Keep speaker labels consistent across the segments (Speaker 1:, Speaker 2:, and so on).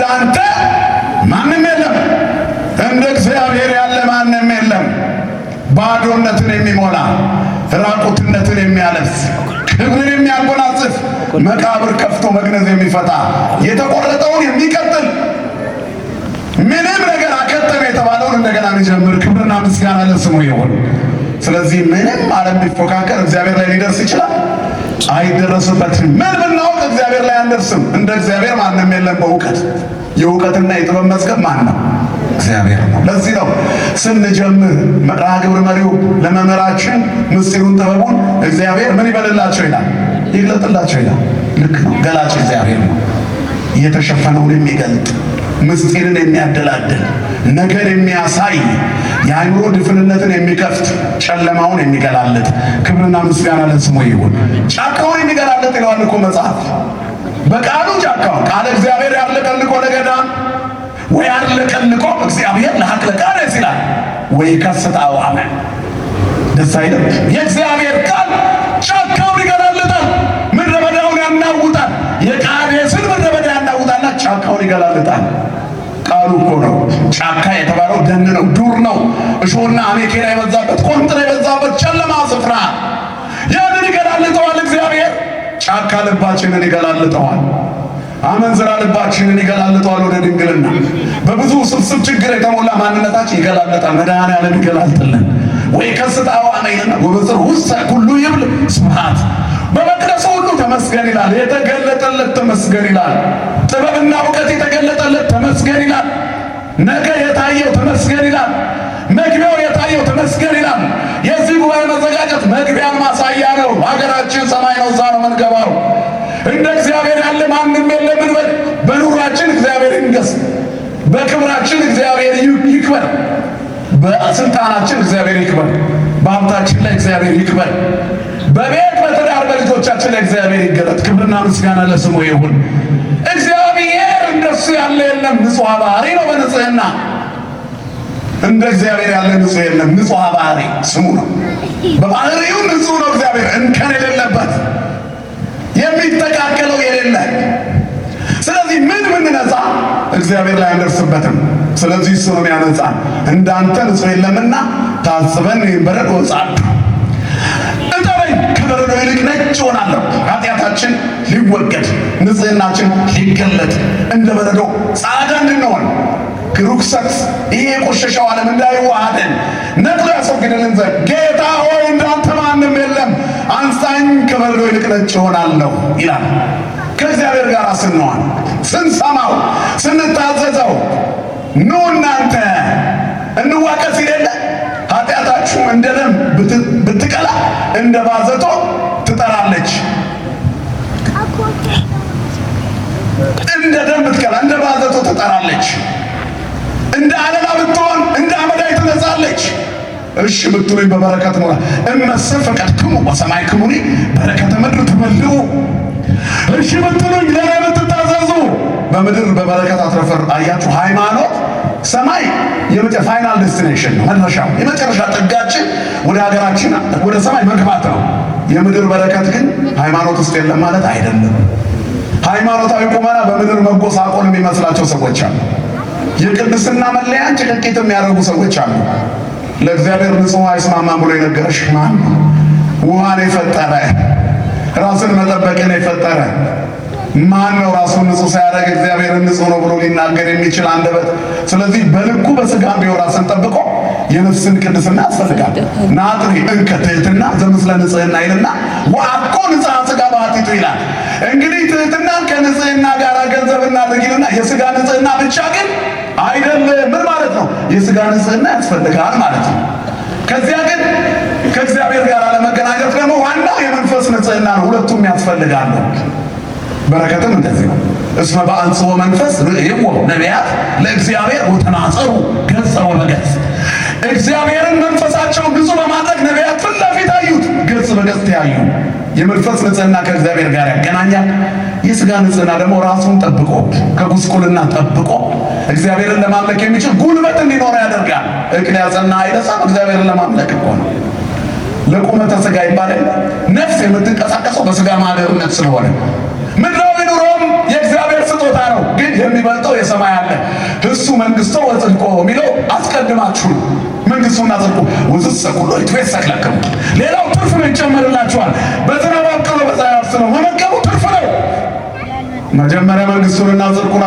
Speaker 1: እንዳንተ ማንም የለም፣ እንደ እግዚአብሔር ያለ ማንም የለም። ባዶነትን የሚሞላ ራቁትነትን የሚያለብስ ክብርን የሚያጎናጽፍ መቃብር ከፍቶ መግነዝ የሚፈታ የተቆረጠውን የሚቀጥል ምንም ነገር አከተመ የተባለውን እንደገና የሚጀምር ክብርና ምስጋና ለስሙ ይሁን። ስለዚህ ምንም ዓለም ቢፎካከር እግዚአብሔር ላይ ሊደርስ ይችላል? አይደረስበትም። ምን ብናውቅ እግዚአብሔር ላይ አንደርስም። እንደ እግዚአብሔር ማንም የለም በእውቀት። የእውቀትና የጥበብ መዝገብ ማን ነው? እግዚአብሔር ነው። ለዚህ ነው ስንጀምር መርሃ ግብር መሪው ለመምህራችን ምስጢሩን ጥበቡን እግዚአብሔር ምን ይበልላቸው ይላል? ይግለጥላቸው ይላል። ልክ ነው። ገላጭ እግዚአብሔር ነው። የተሸፈነውን የሚገልጥ ምስጢርን የሚያደላድል ነገር የሚያሳይ የአእምሮ ድፍንነትን የሚከፍት ጨለማውን የሚገላልጥ ክብርና ምስጋና ለስሙ ይሁን። ጫካውን የሚገላልጥ ይለዋል እኮ መጽሐፍ። በቃሉ ጫካውን ቃለ እግዚአብሔር ያለቀልቆ ለገዳም ወይ ያለቀልቆ እግዚአብሔር ለሐቅለ ቃዴስ ይላል ወይ ከስታ አዋመ ደስ አይልም? የእግዚአብሔር ቃል ጫካውን ይገላልጣል፣ ምድረ በዳውን ያናውጣል። የቃዴስን ምድረ በዳ ያናውጣልና ጫካውን ይገላልጣል። ቃሉ እኮ ነው። ጫካ የተባለው ደን ነው፣ ዱር ነው፣ እሾህና አሜኬላ የበዛበት ቆንጥራ የበዛበት ጨለማ ስፍራ። ያንን ይገላልጠዋል እግዚአብሔር። ጫካ ልባችንን ይገላልጠዋል። አመንዝራ ልባችንን ይገላልጠዋል ወደ ድንግልና። በብዙ ስብስብ ችግር የተሞላ ማንነታችን ይገላልጣል። መድኃኔዓለም ይገላልጥልን። ወይ ከስታዋ ነይና ወበጽር ውስጥ ሁሉ ይብል ስብሐት። በመቅደሱ ሁሉ ተመስገን ይላል። የተገለጠለት ተመስገን ይላል። ጥበብና እውቀት የተገለጠለት ተመስገን ይላል። ነገ የታየው ተመስገን ይላል። መግቢያው የታየው ተመስገን ይላል። የዚህ ጉባኤ መዘጋጀት መግቢያ ማሳያ ነው። ሀገራችን ሰማይ ነው፣ እዛ ነው መንገባው። እንደ እግዚአብሔር ያለ ማንም የለም እንበል። በኑራችን እግዚአብሔር ይንገስ፣ በክብራችን እግዚአብሔር ይክበር፣ በስልጣናችን እግዚአብሔር ይክበር፣ በሀብታችን ላይ እግዚአብሔር ይክበር፣ በቤት በትዳር በልጆቻችን ላይ እግዚአብሔር ይገለጥ። ክብርና ምስጋና ለስሙ ይሁን። እግዚአብሔር እንደሱ ያለ የለም። ንጹሕ ባህሪ ነው በንጽህና። እንደ እግዚአብሔር ያለ ንጹሕ የለም። ንጹሕ ባህሪ ስሙ ነው። በባህሪው ንጹሕ ነው እግዚአብሔር፣ እንከን የሌለበት የሚተካከለው የሌለ። ስለዚህ ምን ብንነጻ እግዚአብሔር ላይ አንደርስበትም። ስለዚህ እሱ ነው ያነጻን። እንዳንተ ንጹሕ የለምና ታጽበን በረዶ ጻድቅ እጠበኝ ከበረዶ ይልቅ ነጭ ሆናለሁ። ኃጢአታችን ሊወገድ ንጽህናችን ሊገለጥ እንደ በረዶ ጻዳ እንድንሆን ርኩሰት ይሄ የቆሸሸው ዓለም እንዳይዋሃደን ነቅሎ ያስወግድልን ዘንድ ጌታ ሆይ እንዳንተ ማንም የለም፣ አንሳኝ ከበረዶ ይልቅ ነጭ ሆናለሁ ይላል። ከእግዚአብሔር ጋር ስንሆን፣ ስንሰማው፣ ስንታዘዘው ኑ እናንተ እንዋቀስ ይደለ ኃጢአታችሁ እንደ ደም ብትቀላ እንደ ባዘቶ ትጠራለች። እንደ ደም ብትቀላ እንደ ባዘቶ ትጠራለች። እንደ አለላ ብትሆን እንደ አመዳይ ትነጻለች። እሺ ብትሉኝ በበረከት ሞላ እመሰ ፈቀድክሙ ወሰማዕክሙኒ በረከተ ምድር ትበልዑ። እሺ ብትሉኝ ለኔ ብትታዘዙ በምድር በበረከት አትረፈር። አያችሁ፣ ሃይማኖት ሰማይ ፋይናል ዴስቲኔሽን ነው፣ መነሻው የመጨረሻ ጥጋችን ወደ ሀገራችን ወደ ሰማይ መግባት ነው። የምድር በረከት ግን ሃይማኖት ውስጥ የለም ማለት አይደለም። ሃይማኖታዊ ቁመና በምድር መጎሳቆል የሚመስላቸው ሰዎች አሉ። የቅድስና መለያን ጭቅቂት የሚያደርጉ ሰዎች አሉ። ለእግዚአብሔር ንጹሕ አይስማማም ብሎ የነገረሽ ማን ነው? ውሃን የፈጠረ ራስን መጠበቅን የፈጠረ ማን ነው? ራሱን ንጹሕ ሳያደርግ እግዚአብሔርን ንጹሕ ነው ብሎ ሊናገር የሚችል አንደበት። ስለዚህ በልኩ በስጋ ቢሆን ራስን ጠብቆ የነፍስን ቅድስና ያስፈልጋል። ናጥሪ እንከ ትሕትና ዘምስለ ንጽሕና ይልና ወአኮ ንጽሐ ሥጋ በኃጢቱ ይላል። እንግዲህ ትሕትናን ከንጽሕና ጋር ገንዘብ እናድርጊልና የሥጋ ንጽሕና ብቻ ግን አይደለም። ምን ማለት ነው? የሥጋ ንጽሕና ያስፈልጋል ማለት ነው። ከዚያ ግን ከእግዚአብሔር ጋር ለመገናኘት ደግሞ ዋናው የመንፈስ ንጽሕና ነው። ሁለቱም ያስፈልጋሉ። በረከትም እንደዚህ ነው። እስመ በአንጽሖ መንፈስ ርእይዎ ነቢያት ለእግዚአብሔር ወተናጸሩ ገጸ ወበገጽ። እግዚአብሔርን መንፈሳቸውን ብዙ በማድረግ ነቢያት ፊት ለፊት አዩት፣ ገጽ በገጽ ተያዩ። የመንፈስ ንጽሕና ከእግዚአብሔር ጋር ያገናኛል። የሥጋ ንጽሕና ደግሞ ራሱን ጠብቆ ከጉስቁልና ጠብቆ እግዚአብሔርን ለማምለክ የሚችል ጉልበት እንዲኖር ያደርጋል። እቅድ ያጸና አይደሳም። እግዚአብሔርን ለማምለክ እኮ ነው። ለቁመተ ሥጋ ይባላል። ነፍስ የምትንቀሳቀሰው በሥጋ ማደርነት ስለሆነ ምድራዊ ኑሮም የእግዚአብሔር ስጦታ ነው፣ ግን የሚበልጠው የሰማይ አለ። እሱ መንግሥቶ ወጽድቆ የሚለው አስቀድማችሁ መንግሥቱና ጽድቁ ወዝሰ ኩሎ ይትፌሰክ ለክሙ። ሌላው ትርፍ ነው፣ ይጨመርላችኋል። በዝናብ አብቅሎ በፀሐይ አብስለው መመገቡ ትርፍ ነው። መጀመሪያ መንግሥቱንና ጽድቁን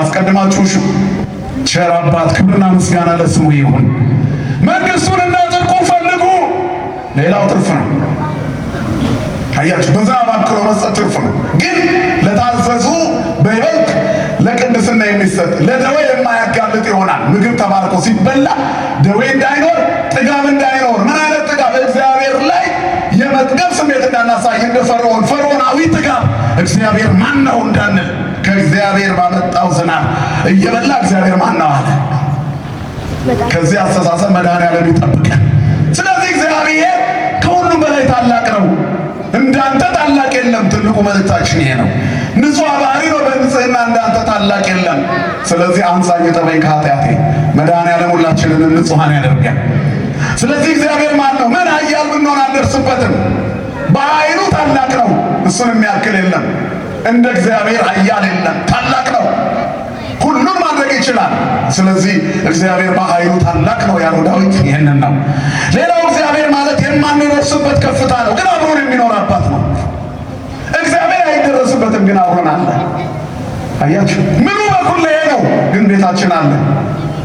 Speaker 1: አስቀድማችሁ እሹ። ቸር አባት ክብርና ምስጋና ለስሙ ይሁን። መንግሥቱንና ጽድቁን ፈልጉ፣ ሌላው ትርፍ ነው። አያችሁ፣ በዝናብ አብቅሎ መስጠት ትርፍ ነው። ግን ለታዘዙ በይበልጥ ለቅድስና የሚሰጥ ለደዌ የማያጋልጥ ይሆናል። ምግብ ተባርኮ ሲበላ ደዌ እንዳይኖር ጥጋብ እንዳይኖር። ምን አይነት ጥጋብ? እግዚአብሔር ላይ የመጥገብ ስሜት እንዳናሳይ እንደ ፈርዖናዊ ጥጋብ። እግዚአብሔር ማን ነው እንዳንል ከእግዚአብሔር ባመጣው ዝናብ እየበላ እግዚአብሔር ማን ነው አለ። ከዚህ አስተሳሰብ መድኃኔዓለም ይጠብቀን። ስለዚህ እግዚአብሔር ከሁሉም በላይ ታላቅ ነው። እንዳንተ ታላቅ የለም። ትልቁ መልእክታችን ይሄ ነው። ንጹሕ ባህሪ ነው። በንጽህና እንዳንተ ታላቅ የለም። ስለዚህ አንሳኝ ጠበኝ ከኃጢአቴ። መድኃኔዓለም ሁላችንን ንጹሐን ያደርገን። ስለዚህ እግዚአብሔር ማን ነው? ምን ኃያል ብንሆን አንደርስበትም። በኃይሉ ታላቅ ነው። እሱን የሚያክል የለም። እንደ እግዚአብሔር ኃያል የለም። ታላቅ ነው። ሁሉን ማድረግ ይችላል። ስለዚህ እግዚአብሔር በኃይሉ ታላቅ ነው ያለው ዳዊት ይህንን ነው። ሌላው እግዚአብሔር ማለት የማንደርስበት ከፍታ ነው፣ ግን አብሮን የሚኖር አባት ነው። እግዚአብሔር አይደረስበትም፣ ግን አብሮን አለ። አያችሁ፣ ምኑ በኩል ይሄ ነው፣ ግን ቤታችን አለ።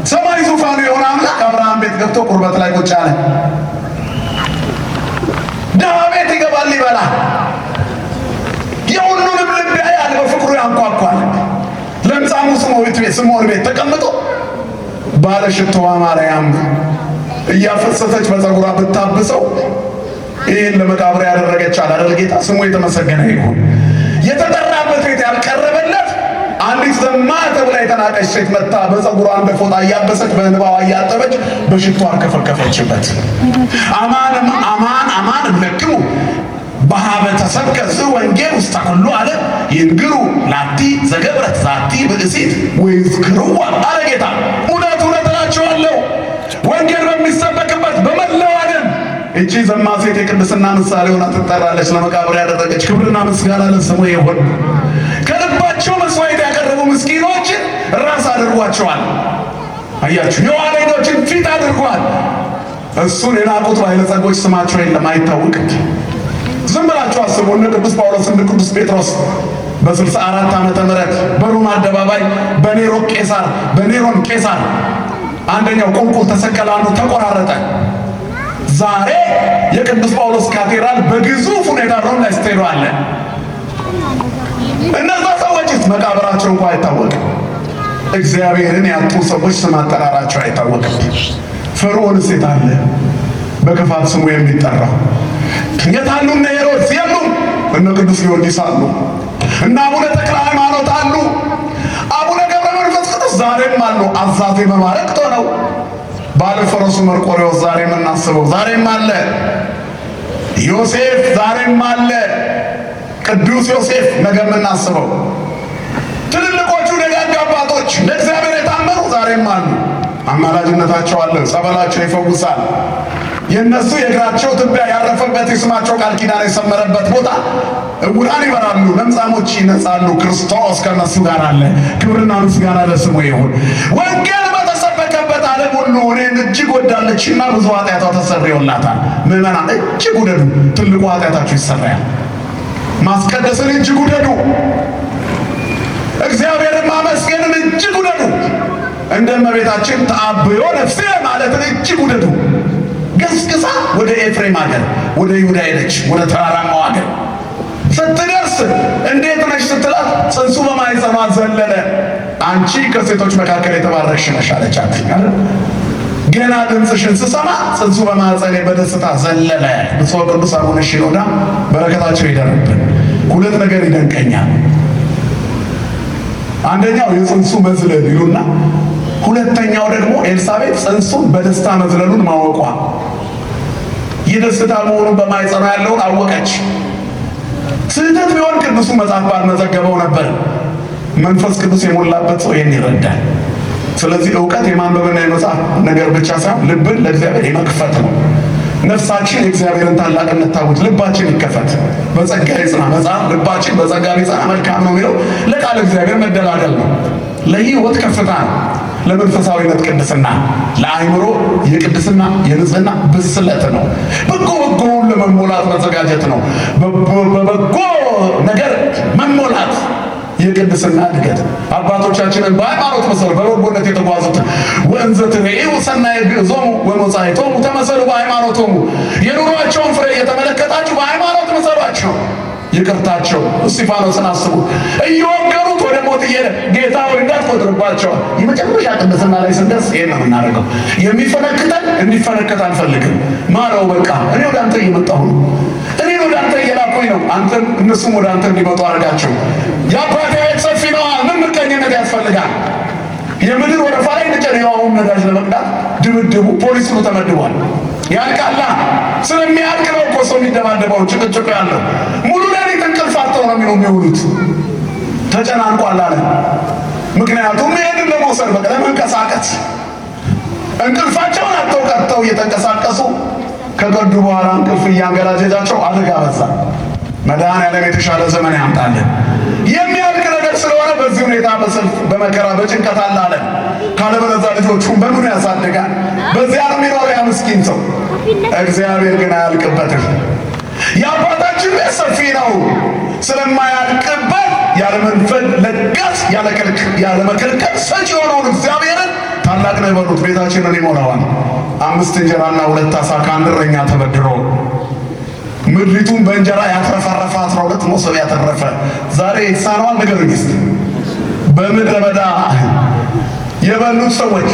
Speaker 1: ሰማይ ዙፋኑ የሆነ አምላክ አብርሃም ቤት ገብቶ ቁርበት ላይ ቁጭ አለ። ድሃ ቤት ይገባል ይበላል። የሁሉንም ልብ ያያል፣ በፍቅሩ ያንኳኳል። ለምጻሙ ስምዖን ቤት ተቀምጦ ባለ ሽቶዋ ማርያም እያፈሰሰች በፀጉሯ ብታብሰው ይህን ለመቃብር ያደረገች አይደል ጌታ ስሙ የተመሰገነ ይሁን። የተጠራበት ቤት ያልቀረበለት አንዲት ዘማ ተብላ የተናቀች ሴት መጣ በፀጉሯ እንደ ፎጣ እያበሰች በእንባዋ እያጠበች በሽቶ አርከፈከፈችበት። አማን አማን አማን እብለክሙ በሀበ ተሰብከ ወንጌል ውስጥ ሁሉ አለ ይንግሩ ላቲ ዘገብረት ዛቲ ብእሲት ወይዝክሩዋ አለ ጌታ። እውነት እውነት እላችኋለሁ ወንጌል በሚሰበክበት በመላው ዓለም እቺ ዘማ ሴት የቅድስና ምሳሌ ሆና ትጠራለች። ለመቃብር ያደረገች ክብርና ምስጋና ለስሙ ይሁን። ከልባቸው መስዋዕት ያቀረቡ ምስኪኖችን ራስ አድርጓቸዋል። አያችሁ፣ የዋለኞችን ፊት አድርጓል። እሱን የናቁት ባለጸጎች ስማቸው የለም፣ አይታወቅም። ዝም ብላችሁ አስቡ። እነ ቅዱስ ጳውሎስ እነ ቅዱስ ጴጥሮስ በ64 ዓመተ ምህረት በሮማ አደባባይ በኔሮን ቄሳር አንደኛው ቁልቁል ተሰቀለ፣ አንዱ ተቆራረጠ። ዛሬ የቅዱስ ጳውሎስ ካቴድራል በግዙፍ ሁኔታ ሮም ላይ ስትሄዱ እነዛ ሰዎችስ መቃብራቸው እንኳ አይታወቅም። እግዚአብሔርን ያጡ ሰዎች ስም አጠራራቸው አይታወቅም። ፈርዖንስ የት አለ? በክፋት ስሙ የሚጠራው የታሉ? እነ ሄሮድስ የሉም። እነ ቅዱስ ጊዮርጊስ አሉ። እነ አቡነ ተክለ ሃይማኖት አሉ። አቡነ ገብረ መንፈስ ቅዱስ ዛሬም አሉ። አዛዜ መባረክቶ ነው። ባለ ፈረሱ መርቆሬዎስ ዛሬ የምናስበው ዛሬም አለ። ዮሴፍ ዛሬም አለ። ቅዱስ ዮሴፍ ነገ የምናስበው ትልልቆቹ ደጋግ አባቶች ለእግዚአብሔር የታመኑ ዛሬም አሉ። አማላጅነታቸው አለ። ጸበላቸው ይፈውሳል። የእነሱ የእግራቸው ትቢያ ያረፈበት የስማቸው ቃል ኪዳን የሰመረበት ቦታ ዕውራን ይበራሉ፣ ለምጻሞች ይነጻሉ። ክርስቶስ ከእነሱ ጋር አለ። ክብርና ምስጋና ለስሙ ይሁን። ወንጌል በተሰበከበት ዓለም ሁሉ እኔን እጅግ ወዳለችና ብዙ ኃጢአቷ ተሰርዮላታል። ምዕመናን እጅግ ውደዱ፣ ትልቁ ኃጢአታችሁ ይሰራያል። ማስቀደስን እጅግ ውደዱ፣ እግዚአብሔርን ማመስገንን እጅግ ውደዱ። እንደ እመቤታችን ተአብዮ ነፍሴ ማለትን እጅግ ውደዱ። ገስግሳ ወደ ኤፍሬም ሀገር ወደ ይሁዳ ሄደች፣ ወደ ተራራማው ሀገር ስትደርስ እንዴት ነሽ ስትላት ጽንሱ በማኅፀኗ ዘለለ። አንቺ ከሴቶች መካከል የተባረክሽ ነሽ አለቻት። ገና ድምፅሽን ስሰማ ጽንሱ በማኅፀኔ በደስታ ዘለለ። ብፁዕ ቅዱስ አቡነ ሺኖዳ በረከታቸው ይደርብን። ሁለት ነገር ይደንቀኛል። አንደኛው የጽንሱ መዝለል ይሉና ሁለተኛው ደግሞ ኤልሳቤጥ ጽንሱን በደስታ መዝለሉን ማወቋ። የደስታ መሆኑን በማኅፀኗ ያለውን አወቀች። ስህተት ቢሆን ቅዱሱ መጽሐፍ ባልመዘገበው ነበር። መንፈስ ቅዱስ የሞላበት ሰው ይህን ይረዳል። ስለዚህ እውቀት የማንበብና የመጽሐፍ ነገር ብቻ ሳይሆን ልብን ለእግዚአብሔር የመክፈት ነው። ነፍሳችን የእግዚአብሔርን ታላቅነት ታውት፣ ልባችን ይከፈት፣ በጸጋ ይጽና። መጽሐፍ ልባችን በጸጋ ቢጸና መልካም ነው የሚለው ለቃል እግዚአብሔር መደላደል ነው። ለሕይወት ከፍታ ነው። ለመንፈሳዊነት ቅድስና፣ ለአእምሮ የቅድስና የንጽህና ብስለት ነው። በጎውን ለመሞላት መዘጋጀት ነው። በበጎ ነገር መሞላት የቅድስና እድገት። አባቶቻችንን በሃይማኖት መሰረት በበጎነት የተጓዙትን ወእንዘ ትሬኡ ሰናየ ግዕዞሙ ወመጻእቶሙ ተመሰሉ በሃይማኖቶሙ፣ የኑሯቸውን ፍሬ እየተመለከታችሁ በሃይማኖት መሰሏቸው። ይቅርታቸው እስጢፋኖስን አስቡ። እየወገሩት ወደ ሞት እየሄደ ጌታ ሆይ እንዳትቆጥርባቸው። የመጨረሻ ቅድስና ላይ ስንደርስ ይሄን ነው የምናደርገው። የሚፈነክተን እንዲፈነከት አንፈልግም። ማረው በቃ እኔ ወደ አንተ እየመጣሁ ነው፣ እኔ ወደ አንተ እየላኩኝ ነው፣ አንተም እነሱም ወደ አንተ እንዲመጡ አድርጋቸው። የአባቴ ቤት ሰፊ ነው። ምን ምቀኝነት ያስፈልጋል? የምድር ወረፋ ላይ ንጨሪያውን ነዳጅ ለመቅዳት ድብድቡ ፖሊስ ነው ተመድቧል። ያልቃላ ስለሚያልቅ ነው እኮ ሰው የሚደባደበው ጭቅጭቅ ያለው። ሙሉ ሌሊት እንቅልፍ አጥተው ነው የሚውሉት። ተጨናንቋል አለ። ምክንያቱም ይሄንን ለመውሰድ በቃ ለመንቀሳቀስ እንቅልፋቸውን አጥተው ቀጥተው እየተንቀሳቀሱ ከገዱ በኋላ እንቅልፍ እያንገላጀጃቸው አደጋ በዛ። መድኃኔዓለም የተሻለ ዘመን ያምጣልን። የሚያልቅ ነገር ስለሆነ በዚህ ሁኔታ በሰልፍ በመከራ በጭንቀት አለ። ካለበለዚያ ልጆቹን በምኑ ያሳድጋል? በዚያ ነው የሚኖረው ያ ምስኪን ሰው። እግዚአብሔር ግን አያልቅበትም። የአባታችን ቤት ሰፊ ነው። ስለማያልቅበት ያለ መንፈግ ለጋስ ያለ መከልከል ሰጪ የሆነውን እግዚአብሔርን ታላቅ ነው የበሉት። ቤታችንን ይሞላዋል። 5 እንጀራና 2 ዓሣ ከአንድ እረኛ ተበድሮ ምድሪቱን በእንጀራ ያትረፈረፈ 12 መሶብ ያተረፈ ዛሬ ይሳነዋል? ንገሩኝ እስቲ። በምድረ በዳ የበሉት ሰዎች